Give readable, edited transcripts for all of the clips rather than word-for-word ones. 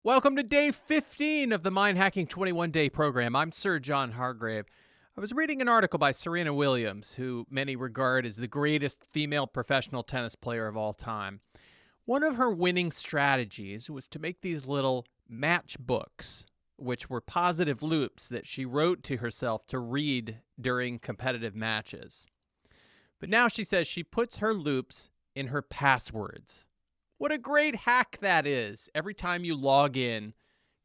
Welcome to day 15 of the Mind Hacking 21 Day program. I'm Sir John Hargrave. I was reading an article by Serena Williams, who many regard as the greatest female professional tennis player of all time. One of her winning strategies was to make these little match books, which were positive loops that she wrote to herself to read during competitive matches. But now she says she puts her loops in her passwords. What a great hack that is. Every time you log in,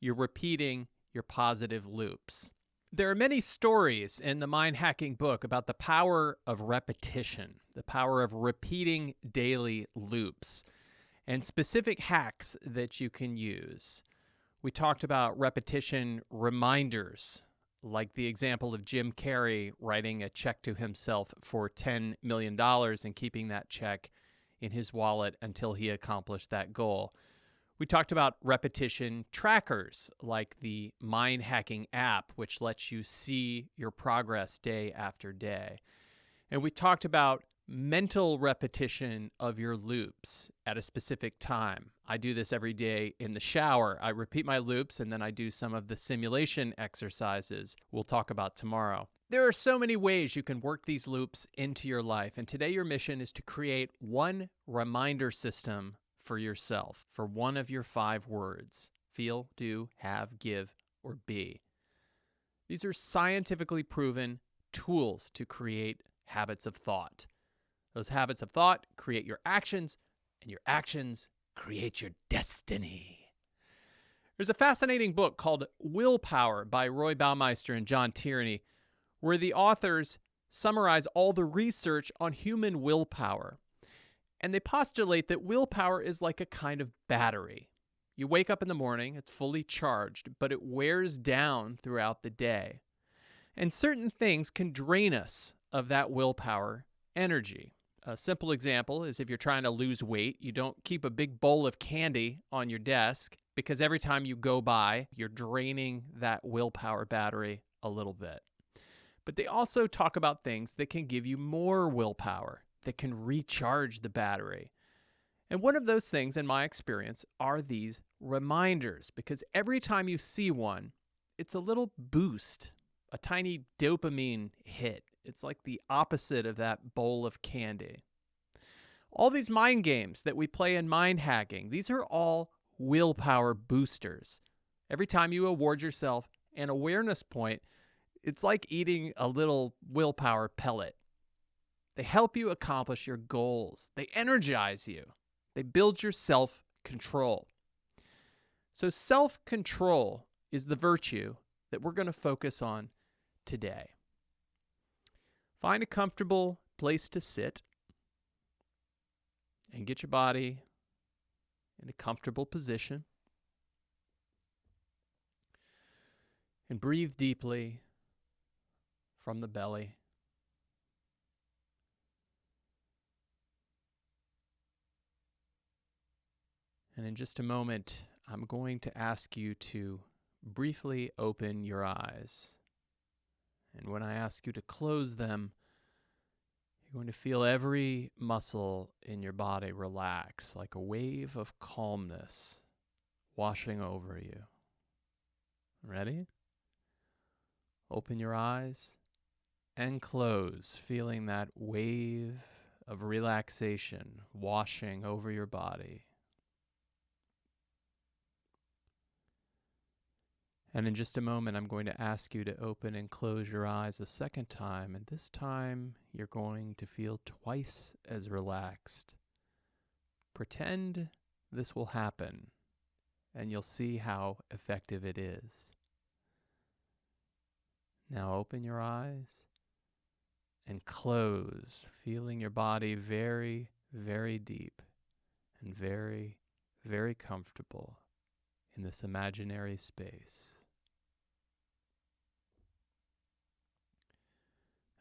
you're repeating your positive loops. There are many stories in the mind hacking book about the power of repetition, the power of repeating daily loops, and specific hacks that you can use. We talked about repetition reminders, like the example of Jim Carrey writing a check to himself for $10 million and keeping that check in his wallet until he accomplished that goal. We talked about repetition trackers like the Mind Hacking app, which lets you see your progress day after day. And we talked about mental repetition of your loops at a specific time. I do this every day in the shower. I repeat my loops and then I do some of the simulation exercises we'll talk about tomorrow. There are so many ways you can work these loops into your life, and today your mission is to create one reminder system for yourself for one of your 5 words: feel, do, have, give, or be. These are scientifically proven tools to create habits of thought. Those habits of thought create your actions, and your actions create your destiny. There's a fascinating book called Willpower by Roy Baumeister and John Tierney, where the authors summarize all the research on human willpower. And they postulate that willpower is like a kind of battery. You wake up in the morning, it's fully charged, but it wears down throughout the day. And certain things can drain us of that willpower energy. A simple example is if you're trying to lose weight, you don't keep a big bowl of candy on your desk because every time you go by, you're draining that willpower battery a little bit. But they also talk about things that can give you more willpower, that can recharge the battery. And one of those things, in my experience, are these reminders, because every time you see one, it's a little boost, a tiny dopamine hit. It's like the opposite of that bowl of candy. All these mind games that we play in mind hacking, these are all willpower boosters. Every time you award yourself an awareness point, it's like eating a little willpower pellet. They help you accomplish your goals. They energize you. They build your self-control. So self-control is the virtue that we're going to focus on today. Find a comfortable place to sit and get your body in a comfortable position. And breathe deeply from the belly. And in just a moment, I'm going to ask you to briefly open your eyes. And when I ask you to close them, you're going to feel every muscle in your body relax like a wave of calmness washing over you. Ready? Open your eyes and close, feeling that wave of relaxation washing over your body. And in just a moment, I'm going to ask you to open and close your eyes a second time. And this time, you're going to feel twice as relaxed. Pretend this will happen, and you'll see how effective it is. Now open your eyes and close, feeling your body very, very deep and very, very comfortable in this imaginary space.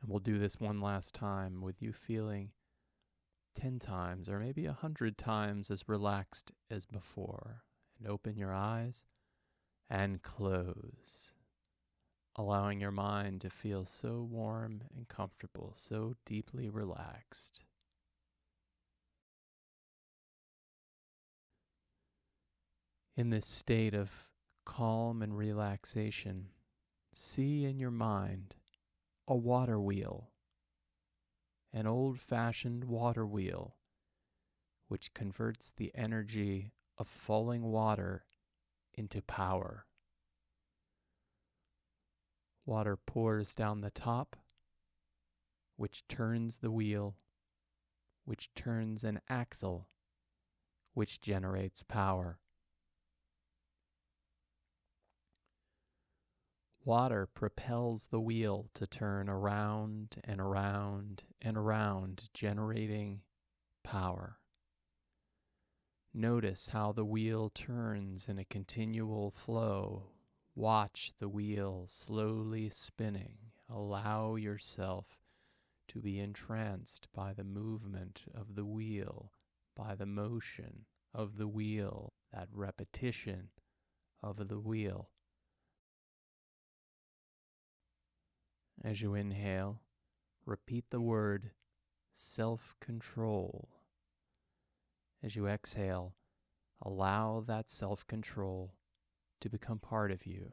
And we'll do this one last time with you feeling 10 times or maybe 100 times as relaxed as before. And open your eyes and close, allowing your mind to feel so warm and comfortable, so deeply relaxed. In this state of calm and relaxation, see in your mind a water wheel, an old-fashioned water wheel, which converts the energy of falling water into power. Water pours down the top, which turns the wheel, which turns an axle, which generates power. Water propels the wheel to turn around and around and around, generating power. Notice how the wheel turns in a continual flow. Watch the wheel slowly spinning. Allow yourself to be entranced by the movement of the wheel, by the motion of the wheel, that repetition of the wheel. As you inhale, repeat the word self-control. As you exhale, allow that self-control to become part of you.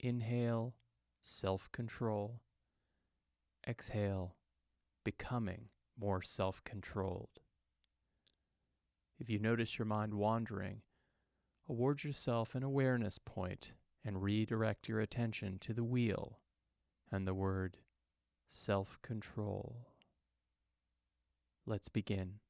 Inhale, self-control. Exhale, becoming more self-controlled. If you notice your mind wandering, award yourself an awareness point and redirect your attention to the wheel and the word self-control. Let's begin.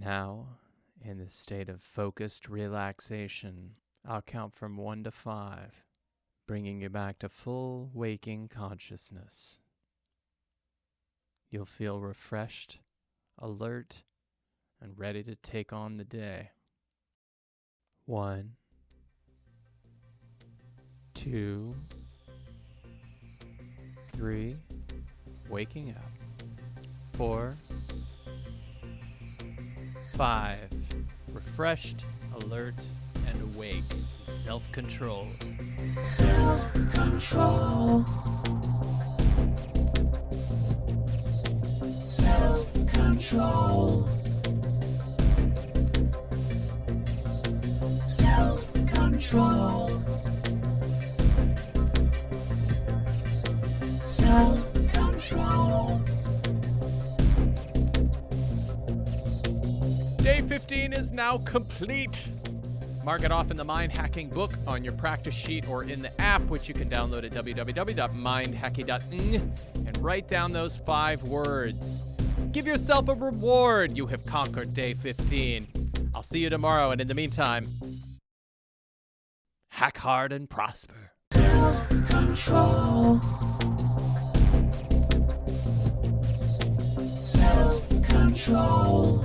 Now, in the state of focused relaxation, I'll count from 1 to 5, bringing you back to full waking consciousness. You'll feel refreshed, alert, and ready to take on the day. 1, 2, 3, waking up. 4, 5, refreshed, alert, and awake, self-controlled. Self-control. Self-control. Self-control. Self-control. Day 15 is now complete. Mark it off in the Mind Hacking book, on your practice sheet, or in the app, which you can download at www.mindhacking.ng, and write down those 5 words. Give yourself a reward. You have conquered day 15. I'll see you tomorrow, and in the meantime, hack hard and prosper. Self-control. Self-control.